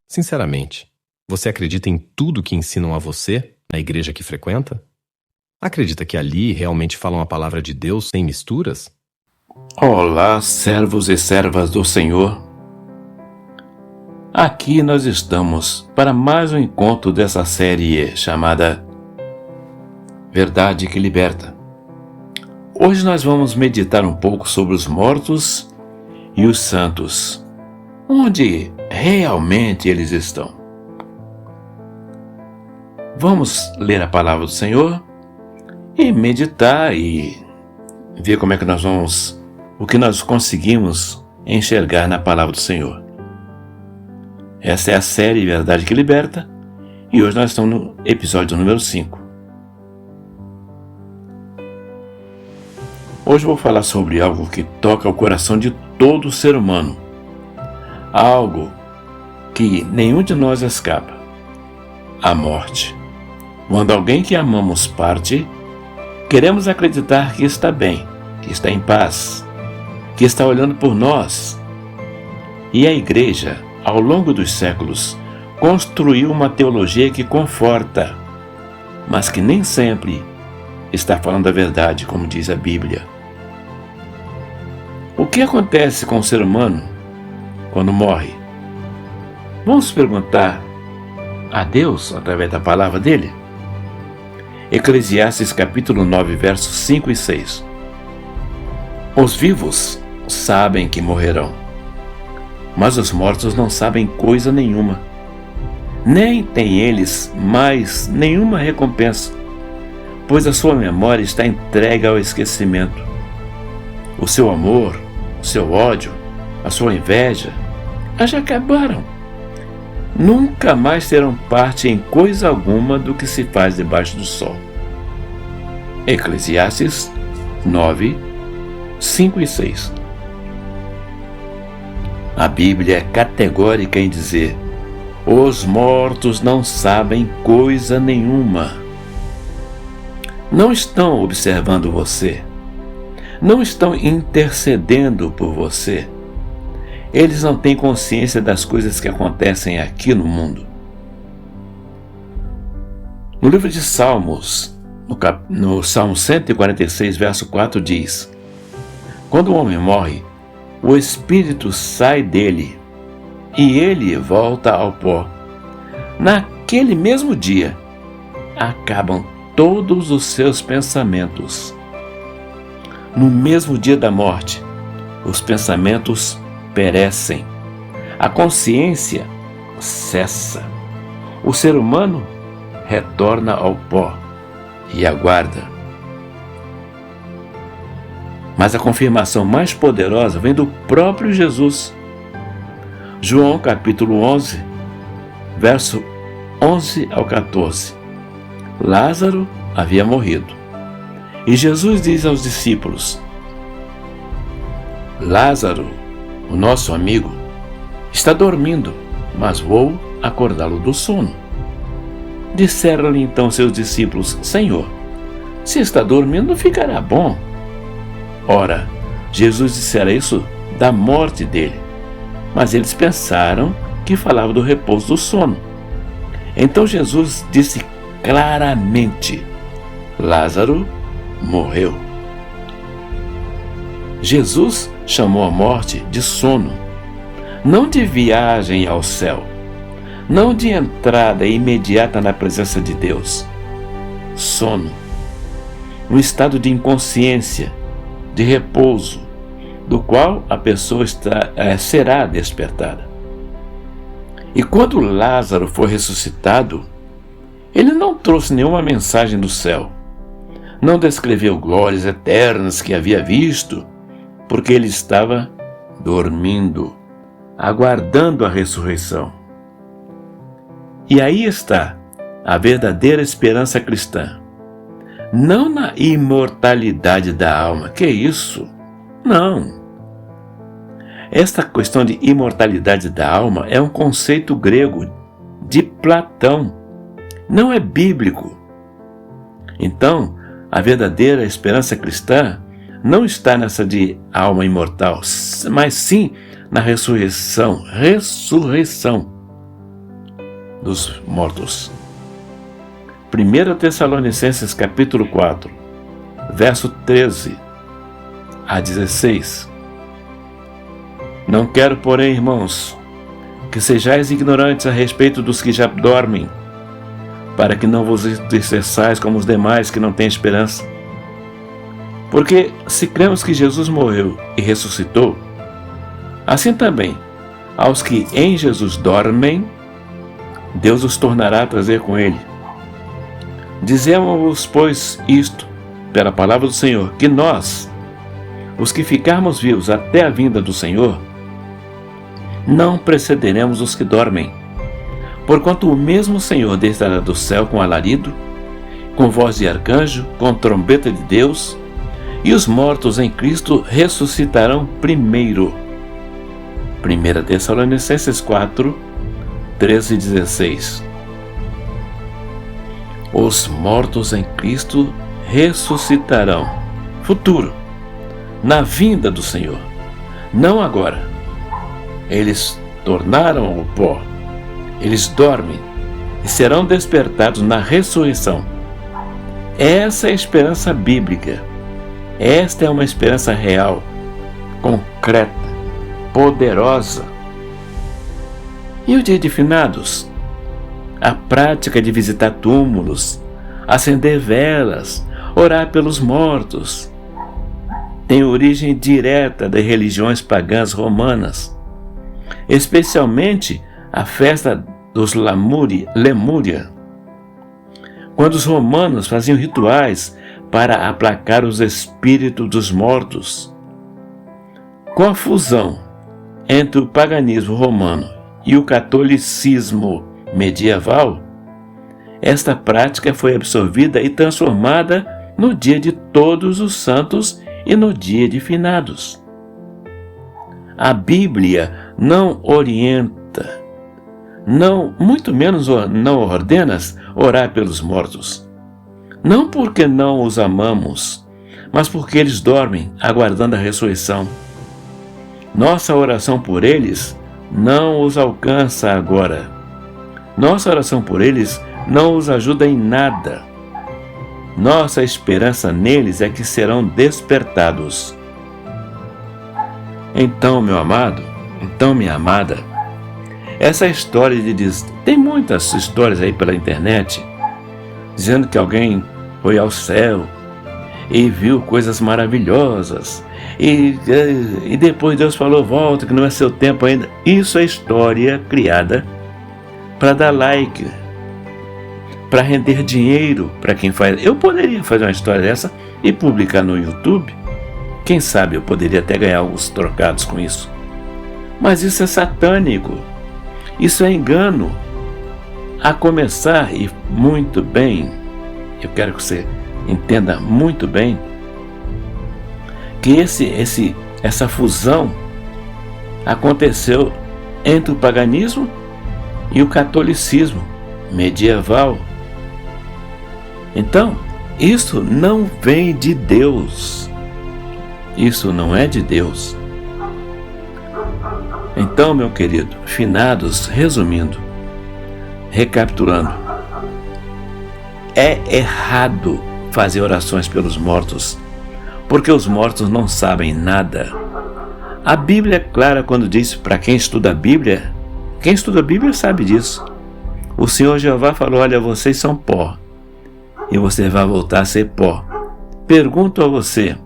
Sinceramente, você acredita em tudo que ensinam a você na igreja que frequenta? Acredita que ali realmente falam a palavra de Deus sem misturas? Olá, servos e servas do Senhor. Aqui nós estamos para mais um encontro dessa série chamada Verdade que Liberta. Hoje nós vamos meditar um pouco sobre os mortos e os santos, onde realmente eles estão. Vamos ler a palavra do Senhor e meditar e ver como é que o que nós conseguimos enxergar na palavra do Senhor. Essa é a série Verdade que Liberta e hoje nós estamos no episódio número 5. Hoje eu vou falar sobre algo que toca o coração de todo ser humano. Algo que nenhum de nós escapa. A morte. Quando alguém que amamos parte, queremos acreditar que está bem, que está em paz, que está olhando por nós. E a igreja, ao longo dos séculos, construiu uma teologia que conforta, mas que nem sempre está falando a verdade, como diz a Bíblia. O que acontece com o ser humano quando morre? Vamos perguntar a Deus através da palavra dele? Eclesiastes capítulo 9, versos 5 e 6. Os vivos sabem que morrerão, mas os mortos não sabem coisa nenhuma, nem têm eles mais nenhuma recompensa, pois a sua memória está entregue ao esquecimento. O seu amor, o seu ódio, a sua inveja, já acabaram. Nunca mais terão parte em coisa alguma do que se faz debaixo do sol. Eclesiastes 9, 5 e 6. A Bíblia é categórica em dizer: os mortos não sabem coisa nenhuma. Não estão observando você. Não estão intercedendo por você. Eles não têm consciência das coisas que acontecem aqui no mundo. No livro de Salmos, no Salmo 146, verso 4, diz: quando o homem morre, o espírito sai dele e ele volta ao pó. Naquele mesmo dia, acabam todos os seus pensamentos. No mesmo dia da morte, os pensamentos perecem. A consciência cessa. O ser humano retorna ao pó e aguarda. Mas a confirmação mais poderosa vem do próprio Jesus. João capítulo 11, verso 11 ao 14. Lázaro havia morrido. E Jesus diz aos discípulos: Lázaro, o nosso amigo, está dormindo, mas vou acordá-lo do sono. Disseram-lhe então seus discípulos: Senhor, se está dormindo, ficará bom. Ora, Jesus dissera isso da morte dele, mas eles pensaram que falava do repouso do sono. Então Jesus disse claramente: Lázaro morreu. Jesus chamou a morte de sono, não de viagem ao céu, não de entrada imediata na presença de Deus. Sono, um estado de inconsciência, de repouso, do qual a pessoa será despertada. E quando Lázaro foi ressuscitado, ele não trouxe nenhuma mensagem do céu, não descreveu glórias eternas que havia visto, porque ele estava dormindo, aguardando a ressurreição. E aí está a verdadeira esperança cristã. Não na imortalidade da alma. Que isso? Não. Esta questão de imortalidade da alma é um conceito grego de Platão. Não é bíblico. Então, A verdadeira esperança cristã não está nessa de alma imortal, mas sim na ressurreição dos mortos. 1 Tessalonicenses capítulo 4, verso 13 a 16. Não quero, porém, irmãos, que sejais ignorantes a respeito dos que já dormem, para que não vos entristeçais como os demais que não têm esperança. Porque se cremos que Jesus morreu e ressuscitou, assim também, aos que em Jesus dormem, Deus os tornará a trazer com ele. Dizemos-vos, pois, isto, pela palavra do Senhor, que nós, os que ficarmos vivos até a vinda do Senhor, não precederemos os que dormem. Porquanto o mesmo Senhor descerá do céu com alarido, com voz de arcanjo, com trombeta de Deus, e os mortos em Cristo ressuscitarão primeiro. 1 Tessalonicenses 4, 13 e 16. Os mortos em Cristo ressuscitarão. Futuro, na vinda do Senhor, não agora. Eles tornaram o pó, eles dormem e serão despertados na ressurreição. Essa é a esperança bíblica. Esta é uma esperança real, concreta, poderosa. E o dia de finados? A prática de visitar túmulos, acender velas, orar pelos mortos, tem origem direta das religiões pagãs romanas, especialmente a festa dos Lemúria, quando os romanos faziam rituais para aplacar os espíritos dos mortos. Com a fusão entre o paganismo romano e o catolicismo medieval, esta prática foi absorvida e transformada no dia de Todos os Santos e no dia de finados. A Bíblia não orienta, muito menos não ordena orar pelos mortos. Não porque não os amamos, mas porque eles dormem, aguardando a ressurreição. Nossa oração por eles não os alcança agora. Nossa oração por eles não os ajuda em nada. Nossa esperança neles é que serão despertados. Então, meu amado, minha amada, essa história tem muitas histórias aí pela internet, dizendo que alguém foi ao céu e viu coisas maravilhosas, e depois Deus falou, volta, que não é seu tempo ainda. Isso é história criada para dar like, para render dinheiro para quem faz. Eu poderia fazer uma história dessa e publicar no YouTube. Quem sabe eu poderia até ganhar alguns trocados com isso. Mas isso é satânico. Isso é engano. A começar, e muito bem, eu quero que você entenda muito bem, que essa fusão aconteceu entre o paganismo e o catolicismo medieval. Então, isso não vem de Deus. Isso não é de Deus. Então, meu querido, finados, resumindo, recapitulando, é errado fazer orações pelos mortos, porque os mortos não sabem nada. A Bíblia é clara quando diz, para quem estuda a Bíblia, quem estuda a Bíblia sabe disso. O Senhor Jeová falou, olha, vocês são pó, e você vai voltar a ser pó. Pergunto a você,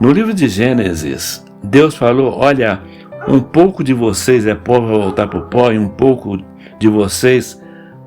no livro de Gênesis, Deus falou, olha, um pouco de vocês é pó, vai voltar para o pó, e um pouco de vocês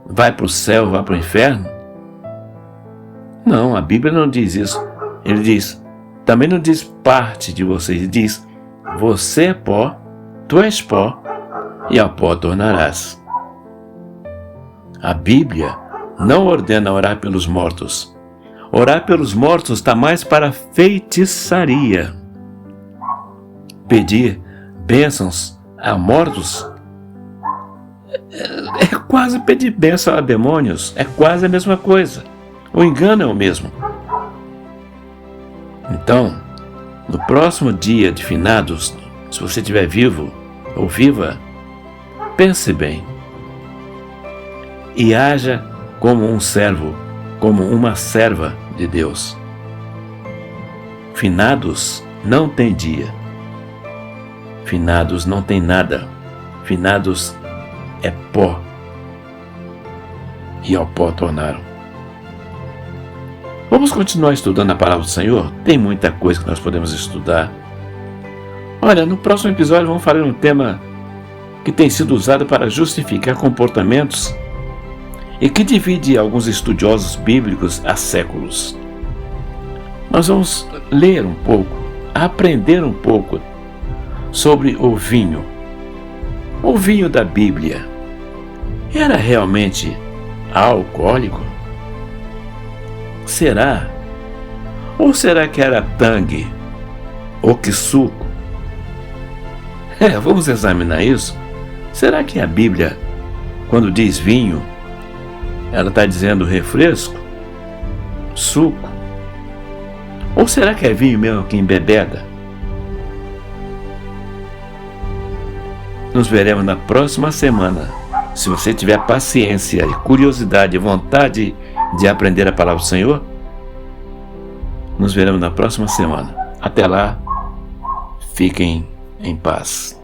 vai para o céu, vai para o inferno? Não, a Bíblia não diz isso. Ele diz, também não diz parte de vocês, ele diz, você é pó, tu és pó, e ao pó tornarás. A Bíblia não ordena orar pelos mortos. Orar pelos mortos está mais para feitiçaria. Pedir bênçãos a mortos é quase pedir bênção a demônios. É quase a mesma coisa. O engano é o mesmo. Então, no próximo dia de finados, se você estiver vivo ou viva, pense bem e haja como um servo, como uma serva de Deus. Finados não tem dia. Finados não tem nada. Finados é pó. E ao pó tornaram. Vamos continuar estudando a palavra do Senhor? Tem muita coisa que nós podemos estudar. Olha, no próximo episódio vamos falar de um tema que tem sido usado para justificar comportamentos e que divide alguns estudiosos bíblicos há séculos. Nós vamos ler um pouco, aprender um pouco sobre o vinho. O vinho da Bíblia era realmente alcoólico? Será? Ou será que era tangue? Ou que suco? Vamos examinar isso. Será que a Bíblia, quando diz vinho, ela está dizendo refresco? Suco? Ou será que é vinho mesmo que embebeda? Nos veremos na próxima semana. Se você tiver paciência e curiosidade e vontade de aprender a palavra do Senhor, nos veremos na próxima semana. Até lá, fiquem em paz.